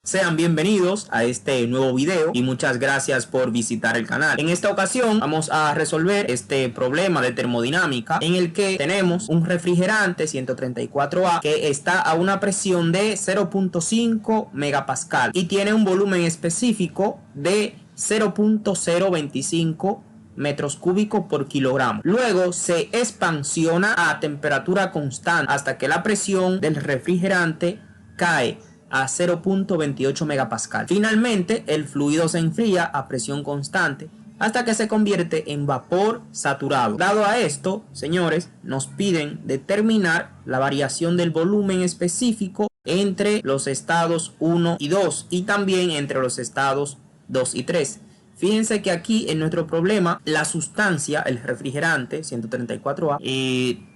Sean bienvenidos a este nuevo video y muchas gracias por visitar el canal. En esta ocasión vamos a resolver este problema de termodinámica en el que tenemos un refrigerante 134A que está a una presión de 0.5 megapascal y tiene un volumen específico de 0.025 metros cúbicos por kilogramo. Luego se expansiona a temperatura constante hasta que la presión del refrigerante cae a 0.28 megapascal. Finalmente, el fluido se enfría a presión constante hasta que se convierte en vapor saturado. Dado a esto, señores, nos piden determinar la variación del volumen específico entre los estados 1 y 2 y también entre los estados 2 y 3. Fíjense que aquí en nuestro problema la sustancia, el refrigerante 134A,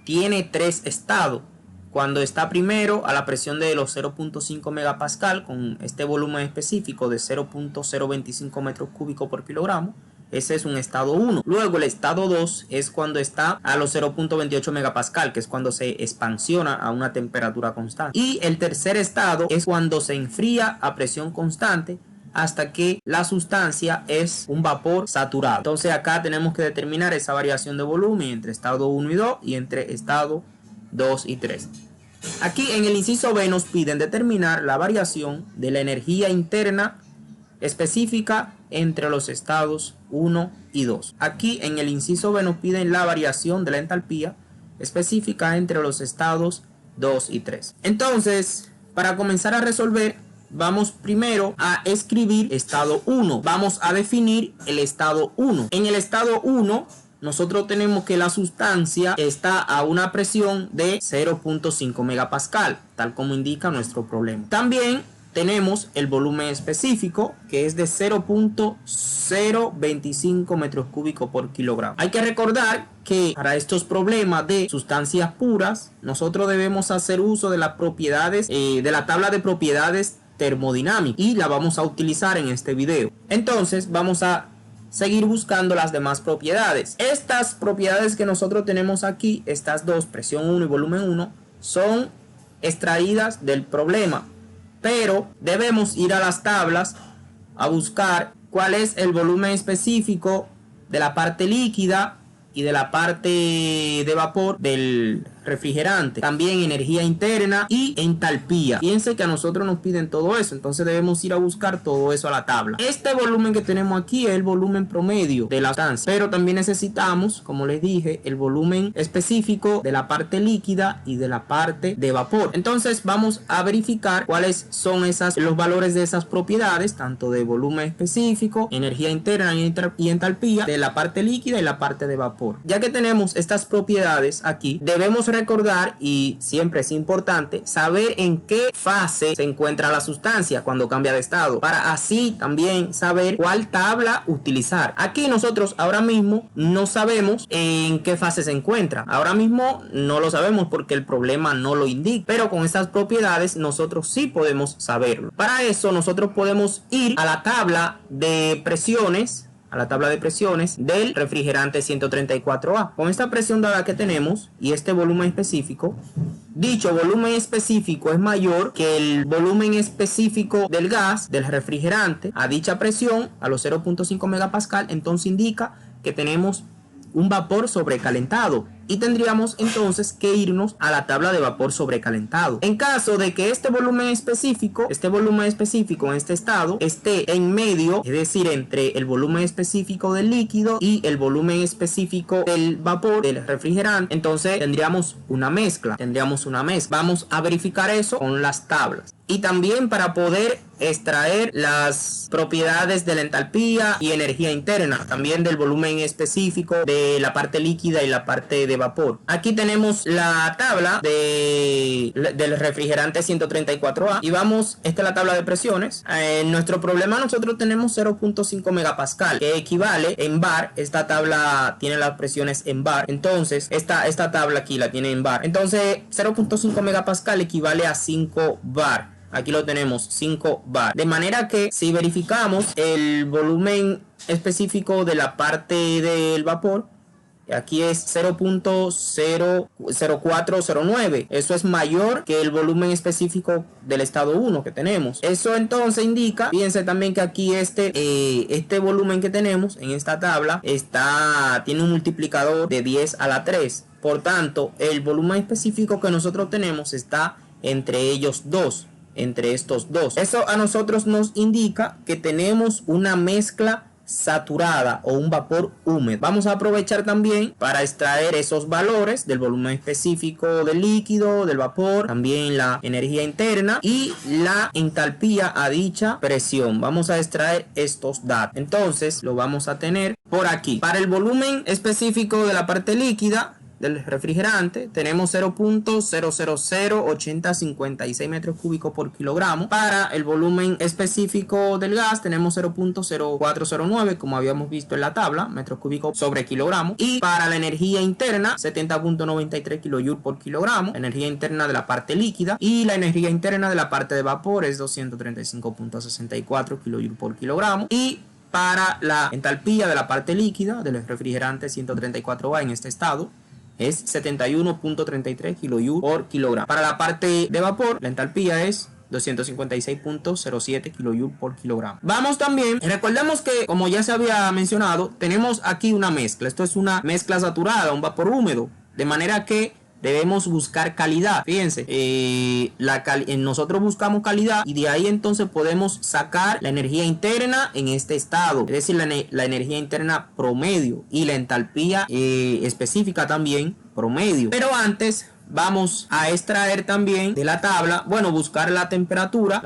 tiene tres estados. Cuando está primero a la presión de los 0.5 megapascal con este volumen específico de 0.025 metros cúbicos por kilogramo, ese es un estado 1. Luego el estado 2 es cuando está a los 0.28 megapascal, que es cuando se expansiona a una temperatura constante. Y el tercer estado es cuando se enfría a presión constante hasta que la sustancia es un vapor saturado. Entonces acá tenemos que determinar esa variación de volumen entre estado 1 y 2 y entre estado 2 y 3. Aquí en el inciso B nos piden determinar la variación de la energía interna específica entre los estados 1 y 2. Aquí en el inciso B nos piden la variación de la entalpía específica entre los estados 2 y 3. Entonces, para comenzar a resolver, vamos primero a escribir estado 1. Vamos a definir el estado 1. En el estado 1 nosotros tenemos que la sustancia está a una presión de 0.5 megapascal, tal como indica nuestro problema. También tenemos el volumen específico, que es de 0.025 metros cúbicos por kilogramo. Hay que recordar que para estos problemas de sustancias puras, nosotros debemos hacer uso de las propiedades, de la tabla de propiedades termodinámicas, y la vamos a utilizar en este video. Entonces vamos a seguir buscando las demás propiedades. Estas propiedades que nosotros tenemos aquí, estas dos, presión 1 y volumen 1, son extraídas del problema, pero debemos ir a las tablas a buscar cuál es el volumen específico de la parte líquida y de la parte de vapor del refrigerante, también energía interna y entalpía. Fíjense que a nosotros nos piden todo eso, entonces debemos ir a buscar todo eso a la tabla. Este volumen que tenemos aquí es el volumen promedio de la sustancia, pero también necesitamos, como les dije, el volumen específico de la parte líquida y de la parte de vapor. Entonces vamos a verificar cuáles son los valores de esas propiedades, tanto de volumen específico, energía interna y entalpía, de la parte líquida y la parte de vapor. Ya que tenemos estas propiedades aquí, debemos recordar, y siempre es importante, saber en qué fase se encuentra la sustancia cuando cambia de estado, para así también saber cuál tabla utilizar. Aquí nosotros ahora mismo no sabemos en qué fase se encuentra. Ahora mismo no lo sabemos porque el problema no lo indica, pero con estas propiedades nosotros sí podemos saberlo. Para eso nosotros podemos ir a la tabla de presiones, del refrigerante 134A. Con esta presión dada que tenemos y este volumen específico, dicho volumen específico es mayor que el volumen específico del gas del refrigerante a dicha presión, a los 0.5 megapascal, entonces indica que tenemos un vapor sobrecalentado y tendríamos entonces que irnos a la tabla de vapor sobrecalentado. En caso de que este volumen específico en este estado esté en medio, es decir, entre el volumen específico del líquido y el volumen específico del vapor del refrigerante, entonces tendríamos una mezcla. Vamos a verificar eso con las tablas. Y también para poder extraer las propiedades de la entalpía y energía interna, también del volumen específico de la parte líquida y la parte de vapor. Aquí tenemos la tabla del refrigerante 134A y vamos, esta es la tabla de presiones. En nuestro problema nosotros tenemos 0.5 megapascal, que equivale en bar. Esta tabla tiene las presiones en bar, entonces esta tabla aquí la tiene en bar. Entonces 0.5 megapascal equivale a 5 bar. Aquí lo tenemos, 5 bar. De manera que si verificamos el volumen específico de la parte del vapor, Aquí es 0.00409. Eso es mayor que el volumen específico del estado 1 que tenemos. Eso entonces indica, fíjense también que aquí este volumen que tenemos en esta tabla tiene un multiplicador de 10 a la 3. Por tanto, el volumen específico que nosotros tenemos está entre ellos dos. Entre estos dos. Eso a nosotros nos indica que tenemos una mezcla saturada o un vapor húmedo. Vamos a aprovechar también para extraer esos valores del volumen específico del líquido, del vapor, también la energía interna y la entalpía a dicha presión. Vamos a extraer estos datos. Entonces lo vamos a tener por aquí. Para el volumen específico de la parte líquida del refrigerante tenemos 0.0008056 metros cúbicos por kilogramo. Para el volumen específico del gas tenemos 0.0409, como habíamos visto en la tabla, metros cúbicos sobre kilogramo. Y para la energía interna 70.93 kilojoule por kilogramo, energía interna de la parte líquida, y la energía interna de la parte de vapor es 235.64 kilojoule por kilogramo. Y para la entalpía de la parte líquida del refrigerante 134 bar en este estado es 71.33 kilojoule por kilogramo. Para la parte de vapor, la entalpía es 256.07 kilojoule por kilogramo. Vamos también, recordemos que como ya se había mencionado, tenemos aquí una mezcla. Esto es una mezcla saturada, un vapor húmedo, de manera que debemos buscar calidad. Fíjense, nosotros buscamos calidad y de ahí entonces podemos sacar la energía interna en este estado, es decir, la energía interna promedio y la entalpía específica también promedio. Pero antes vamos a extraer también de la tabla, buscar la temperatura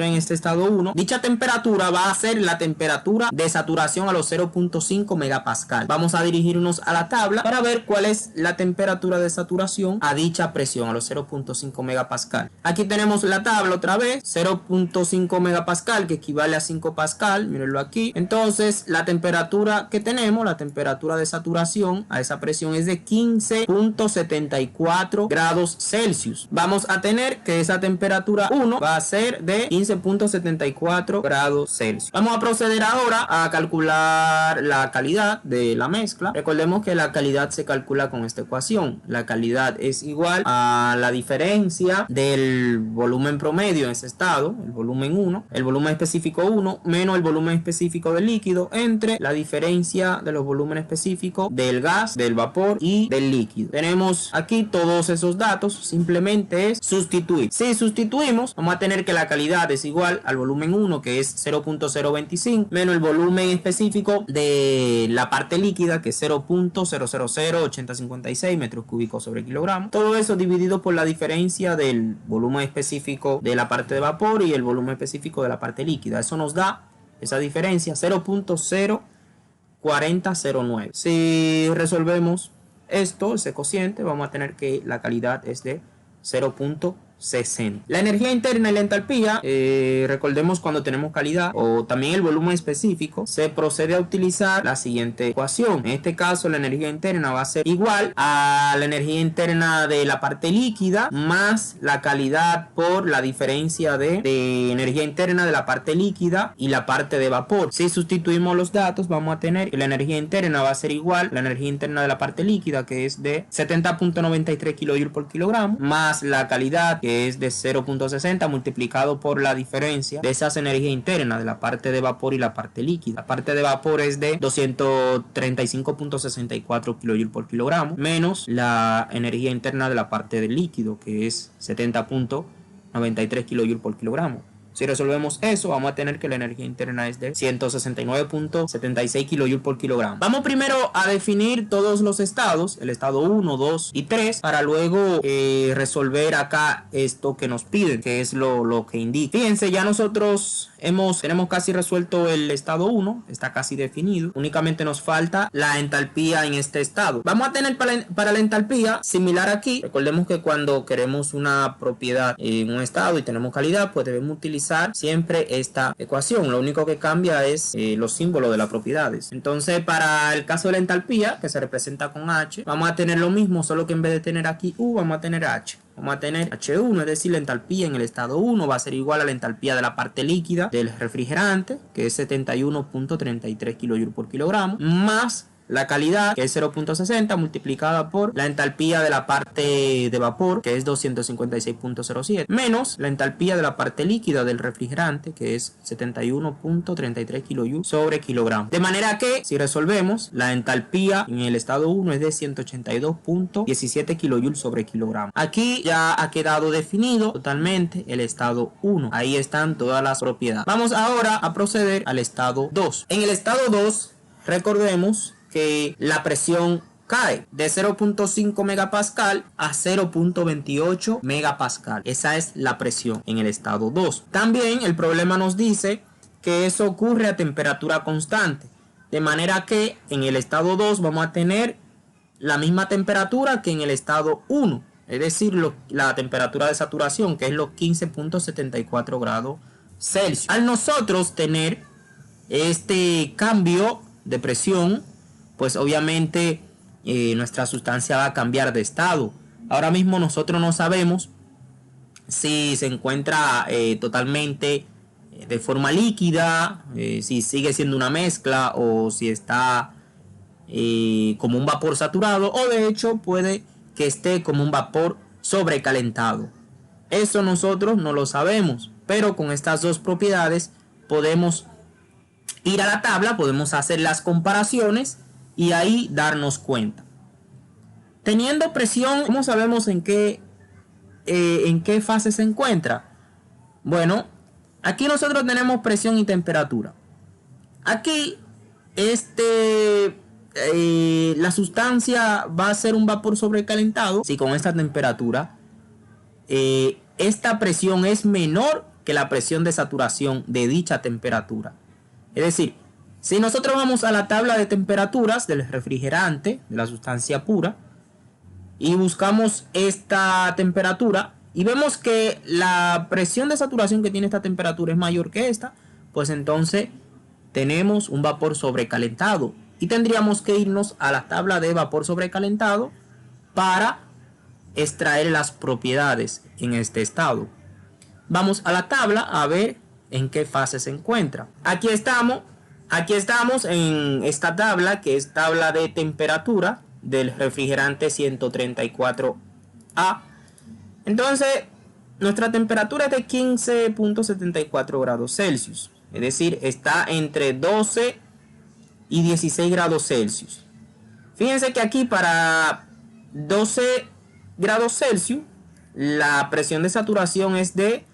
en este estado 1. Dicha temperatura va a ser la temperatura de saturación a los 0.5 megapascal. Vamos a dirigirnos a la tabla para ver cuál es la temperatura de saturación a dicha presión, a los 0.5 megapascal. Aquí tenemos la tabla otra vez, 0.5 megapascal que equivale a 5 pascal, mírenlo aquí. Entonces la temperatura que tenemos, la temperatura de saturación a esa presión es de 15.74 grados Celsius. Vamos a tener que esa temperatura 1 va a ser de 15.74 grados Celsius. Vamos a proceder ahora a calcular la calidad de la mezcla. Recordemos que la calidad se calcula con esta ecuación. La calidad es igual a la diferencia del volumen promedio en ese estado, el volumen 1, el volumen específico 1 menos el volumen específico del líquido entre la diferencia de los volúmenes específicos del gas, del vapor y del líquido. Tenemos aquí todos esos datos, simplemente es sustituir. Si sustituimos, vamos a tener que la calidad es igual al volumen 1, que es 0.025, menos el volumen específico de la parte líquida, que es 0.0008056 metros cúbicos sobre kilogramo. Todo eso dividido por la diferencia del volumen específico de la parte de vapor y el volumen específico de la parte líquida. Eso nos da esa diferencia, 0.04009. Si resolvemos ese cociente, vamos a tener que la calidad es de 0.60. La energía interna y la entalpía, recordemos cuando tenemos calidad o también el volumen específico, se procede a utilizar la siguiente ecuación. En este caso la energía interna va a ser igual a la energía interna de la parte líquida más la calidad por la diferencia de energía interna de la parte líquida y la parte de vapor. Si sustituimos los datos, vamos a tener que la energía interna va a ser igual a la energía interna de la parte líquida, que es de 70.93 kilojoule por kilogramo, más la calidad, que es de 0.60 multiplicado por la diferencia de esas energías internas de la parte de vapor y la parte líquida. La parte de vapor es de 235.64 kilojoule por kilogramo menos la energía interna de la parte del líquido, que es 70.93 kilojoule por kilogramo. Si resolvemos eso, vamos a tener que la energía interna es de 169.76 kilojoule por kilogramo. Vamos primero a definir todos los estados, el estado 1, 2 y 3, para luego resolver acá esto que nos piden, que es lo que indica. Fíjense, ya nosotros tenemos casi resuelto el estado 1, está casi definido. Únicamente nos falta la entalpía en este estado. Vamos a tener para la entalpía, similar aquí. Recordemos que cuando queremos una propiedad en un estado y tenemos calidad, pues debemos utilizar siempre esta ecuación. Lo único que cambia es los símbolos de las propiedades. Entonces, para el caso de la entalpía, que se representa con H, vamos a tener lo mismo, solo que en vez de tener aquí U, vamos a tener H. Vamos a tener H1, es decir, la entalpía en el estado 1 va a ser igual a la entalpía de la parte líquida del refrigerante, que es 71.33 kilojoule por kilogramo, más la calidad, que es 0.60, multiplicada por la entalpía de la parte de vapor, que es 256.07, menos la entalpía de la parte líquida del refrigerante, que es 71.33 kJ sobre kilogramo. De manera que, si resolvemos, la entalpía en el estado 1 es de 182.17 kJ sobre kilogramo. Aquí ya ha quedado definido totalmente el estado 1. Ahí están todas las propiedades. Vamos ahora a proceder al estado 2. En el estado 2, recordemos que la presión cae de 0.5 megapascal a 0.28 megapascal. Esa es la presión en el estado 2. También el problema nos dice que eso ocurre a temperatura constante. De manera que en el estado 2 vamos a tener la misma temperatura que en el estado 1. Es decir, la temperatura de saturación, que es los 15.74 grados Celsius. Al nosotros tener este cambio de presión, pues obviamente nuestra sustancia va a cambiar de estado. Ahora mismo nosotros no sabemos si se encuentra totalmente de forma líquida, si sigue siendo una mezcla o si está como un vapor saturado, o de hecho puede que esté como un vapor sobrecalentado. Eso nosotros no lo sabemos, pero con estas dos propiedades podemos ir a la tabla, podemos hacer las comparaciones y ahí darnos cuenta. Teniendo presión, ¿cómo sabemos en qué fase se encuentra? Bueno, aquí nosotros tenemos presión y temperatura. Aquí la sustancia va a ser un vapor sobrecalentado si con esta temperatura esta presión es menor que la presión de saturación de dicha temperatura. Es decir, si nosotros vamos a la tabla de temperaturas del refrigerante, de la sustancia pura, y buscamos esta temperatura y vemos que la presión de saturación que tiene esta temperatura es mayor que esta, pues entonces tenemos un vapor sobrecalentado y tendríamos que irnos a la tabla de vapor sobrecalentado para extraer las propiedades en este estado. Vamos a la tabla a ver en qué fase se encuentra. Aquí estamos en esta tabla, que es tabla de temperatura del refrigerante 134A. Entonces, nuestra temperatura es de 15.74 grados Celsius. Es decir, está entre 12 y 16 grados Celsius. Fíjense que aquí para 12 grados Celsius, la presión de saturación es de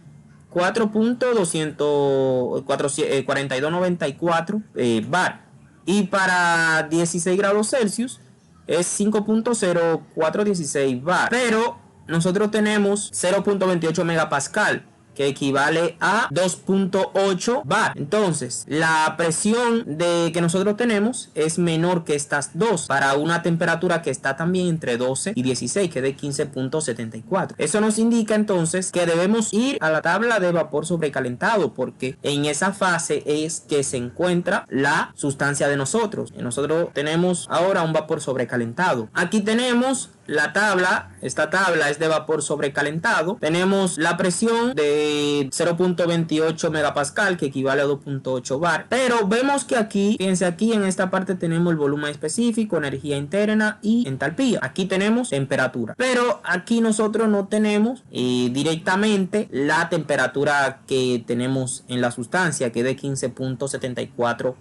4.4294 bar. Y para 16 grados Celsius es 5.0416 bar. Pero nosotros tenemos 0.28 megapascal, que equivale a 2.8 bar. Entonces, la presión que nosotros tenemos es menor que estas dos, para una temperatura que está también entre 12 y 16, que es de 15.74. Eso nos indica entonces que debemos ir a la tabla de vapor sobrecalentado, porque en esa fase es que se encuentra la sustancia de nosotros. Nosotros tenemos ahora un vapor sobrecalentado. Aquí tenemos la tabla. Esta tabla es de vapor sobrecalentado. Tenemos la presión de 0.28 megapascal, que equivale a 2.8 bar. Pero vemos que aquí, fíjense, aquí en esta parte tenemos el volumen específico, energía interna y entalpía. Aquí tenemos temperatura, pero aquí nosotros no tenemos directamente la temperatura que tenemos en la sustancia, que es de 15.74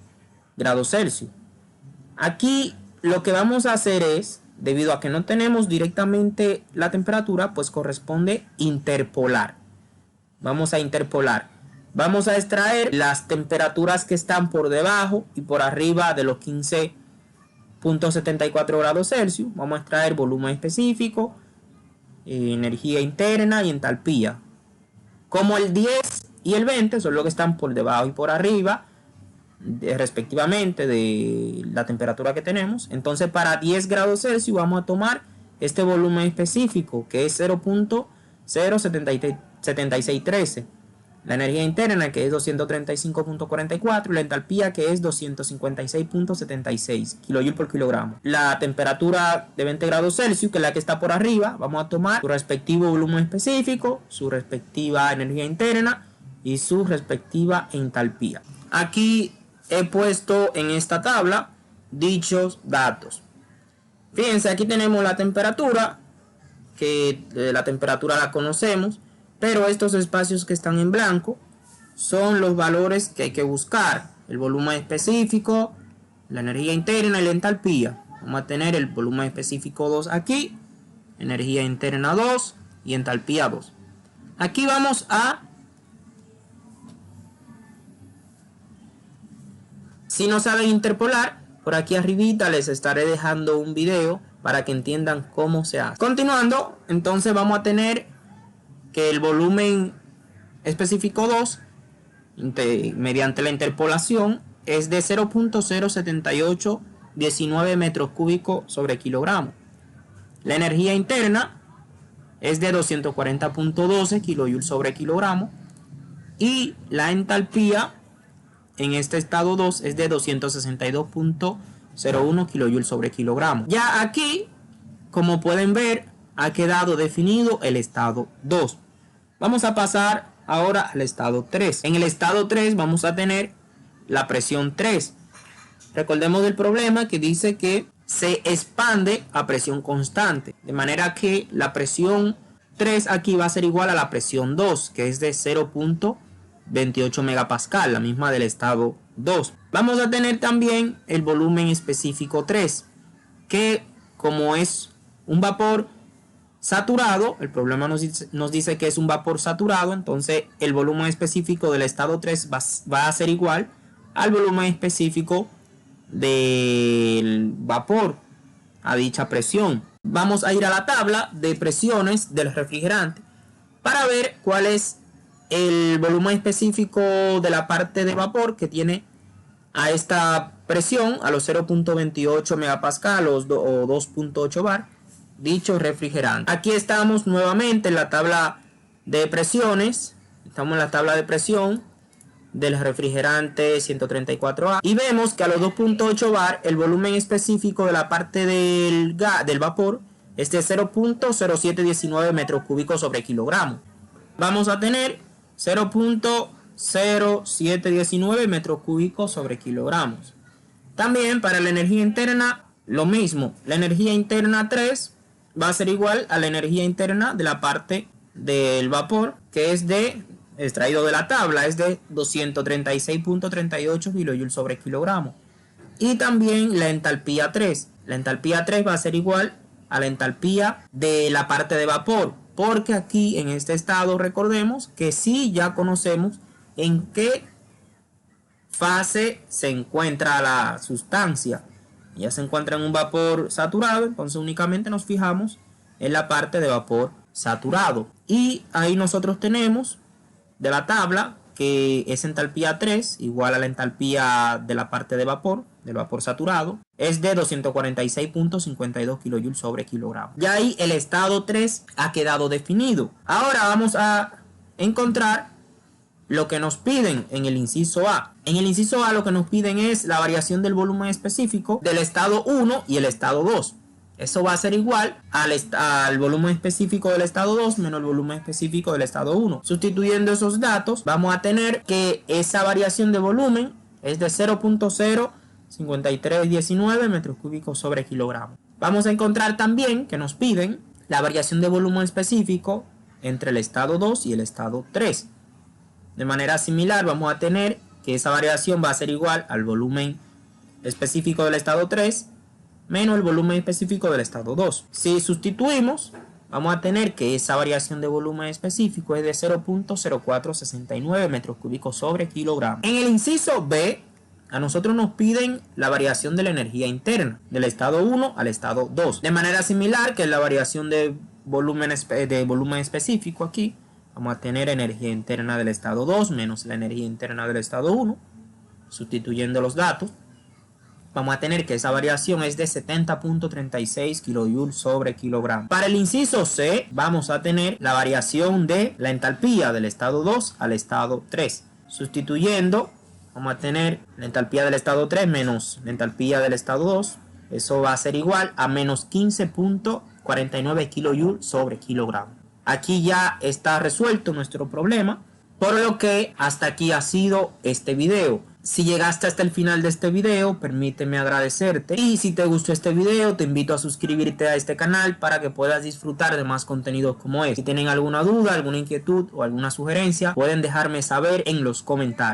grados Celsius. Aquí lo que vamos a hacer es, debido a que no tenemos directamente la temperatura, pues corresponde interpolar. Vamos a interpolar. Vamos a extraer las temperaturas que están por debajo y por arriba de los 15.74 grados Celsius. Vamos a extraer volumen específico, energía interna y entalpía. Como el 10 y el 20 son los que están por debajo y por arriba, respectivamente, de la temperatura que tenemos. Entonces, para 10 grados Celsius vamos a tomar este volumen específico, que es 0.07613, la energía interna, que es 235.44, y la entalpía, que es 256.76 kJ por kilogramo. La temperatura de 20 grados Celsius, que es la que está por arriba, vamos a tomar su respectivo volumen específico, su respectiva energía interna y su respectiva entalpía. Aquí he puesto en esta tabla dichos datos. Fíjense, aquí tenemos la temperatura, que la temperatura la conocemos, pero estos espacios que están en blanco son los valores que hay que buscar: el volumen específico, la energía interna y la entalpía. Vamos a tener el volumen específico 2 aquí, energía interna 2 y entalpía 2. Aquí vamos a, si no saben interpolar, por aquí arribita les estaré dejando un video para que entiendan cómo se hace. Continuando, entonces vamos a tener que el volumen específico 2, mediante la interpolación, es de 0.07819 metros cúbicos sobre kilogramo. La energía interna es de 240.12 kilojoules sobre kilogramo. Y la entalpía en este estado 2 es de 262.01 kilojoules sobre kilogramo. Ya aquí, como pueden ver, ha quedado definido el estado 2. Vamos a pasar ahora al estado 3. En el estado 3 vamos a tener la presión 3. Recordemos del problema que dice que se expande a presión constante, de manera que la presión 3 aquí va a ser igual a la presión 2, que es de 0.28 megapascal, la misma del estado 2. Vamos a tener también el volumen específico 3, que como es un vapor saturado, el problema nos dice que es un vapor saturado, entonces el volumen específico del estado 3 va a ser igual al volumen específico del vapor a dicha presión. Vamos a ir a la tabla de presiones del refrigerante para ver cuál es el volumen específico de la parte de vapor que tiene a esta presión, a los 0.28 megapascal o 2.8 bar, dicho refrigerante. Aquí estamos nuevamente en la tabla de presiones. Estamos en la tabla de presión del refrigerante 134A y vemos que a los 2.8 bar el volumen específico de la parte del vapor es de 0.0719 metros cúbicos sobre kilogramo. Vamos a tener 0.0719 metros cúbicos sobre kilogramos. También para la energía interna lo mismo. La energía interna 3 va a ser igual a la energía interna de la parte del vapor, que es extraído de la tabla, es de 236.38 kilojoules sobre kilogramo. Y también la entalpía 3. La entalpía 3 va a ser igual a la entalpía de la parte de vapor, porque aquí en este estado recordemos que sí ya conocemos en qué fase se encuentra la sustancia. Ya se encuentra en un vapor saturado, entonces únicamente nos fijamos en la parte de vapor saturado. Y ahí nosotros tenemos de la tabla que es entalpía 3 igual a la entalpía de la parte de vapor, del vapor saturado, es de 246.52 kilojoules sobre kilogramo. Ya ahí el estado 3 ha quedado definido. Ahora vamos a encontrar lo que nos piden en el inciso A. En el inciso A lo que nos piden es la variación del volumen específico del estado 1 y el estado 2. Eso va a ser igual al volumen específico del estado 2 menos el volumen específico del estado 1. Sustituyendo esos datos, vamos a tener que esa variación de volumen es de 0.05319 metros cúbicos sobre kilogramo. Vamos a encontrar también que nos piden la variación de volumen específico entre el estado 2 y el estado 3. De manera similar, vamos a tener que esa variación va a ser igual al volumen específico del estado 3 menos el volumen específico del estado 2. Si sustituimos, vamos a tener que esa variación de volumen específico es de 0.0469 metros cúbicos sobre kilogramo. En el inciso B, a nosotros nos piden la variación de la energía interna del estado 1 al estado 2. De manera similar que la variación de volumen específico aquí, vamos a tener energía interna del estado 2 menos la energía interna del estado 1. Sustituyendo los datos, vamos a tener que esa variación es de 70.36 kilojoules sobre kilogramo. Para el inciso C, vamos a tener la variación de la entalpía del estado 2 al estado 3. Sustituyendo, vamos a tener la entalpía del estado 3 menos la entalpía del estado 2. Eso va a ser igual a menos 15.49 kilojoules sobre kilogramo. Aquí ya está resuelto nuestro problema, por lo que hasta aquí ha sido este video. Si llegaste hasta el final de este video, permíteme agradecerte. Y si te gustó este video, te invito a suscribirte a este canal para que puedas disfrutar de más contenidos como este. Si tienen alguna duda, alguna inquietud o alguna sugerencia, pueden dejarme saber en los comentarios.